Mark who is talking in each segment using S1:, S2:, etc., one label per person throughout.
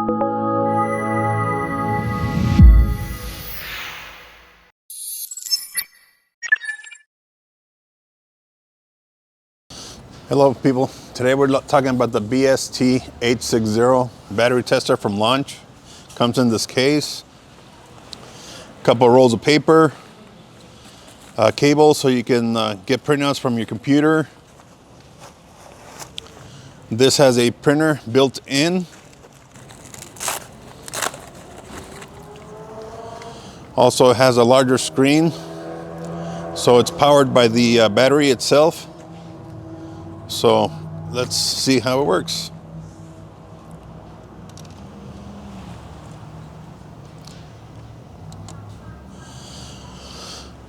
S1: Hello people, today we're talking about the BST860 battery tester from Launch. Comes in this case, a couple of rolls of paper, cable so you can get printouts from your computer. This has a printer built in. Also it has a larger screen, so it's powered by the battery itself. So let's see how it works.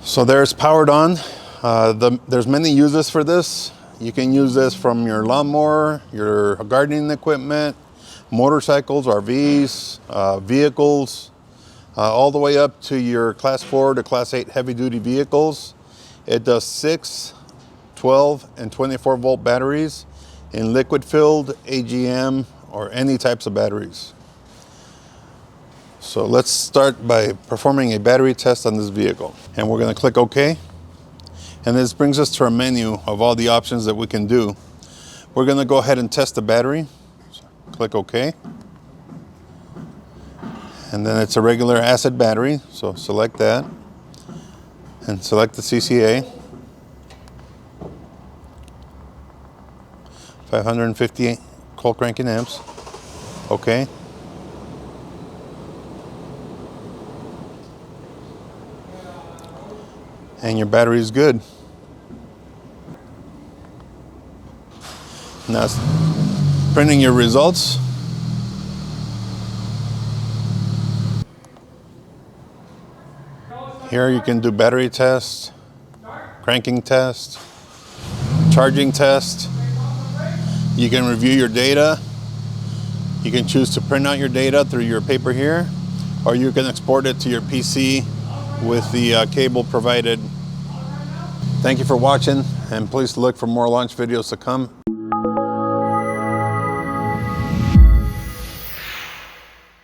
S1: So there's powered on. There's many uses for this. You can use this from your lawnmower, your gardening equipment, motorcycles, RVs, vehicles, all the way up to your class 4 to class 8 heavy duty vehicles. It does 6, 12 and 24 volt batteries in liquid filled, AGM, or any types of batteries. So let's start by performing a battery test on this vehicle. And we're going to click OK. And this brings us to our menu of all the options that we can do. We're going to go ahead and test the battery. So click OK. And then it's a regular acid battery, so select that and select the CCA. 550 cold cranking amps. Okay. And your battery is good. Now it's printing your results. Here you can do battery test, cranking test, charging test. You can review your data. You can choose to print out your data through your paper here, or you can export it to your PC with the cable provided. Thank you for watching, and please look for more Launch videos to come.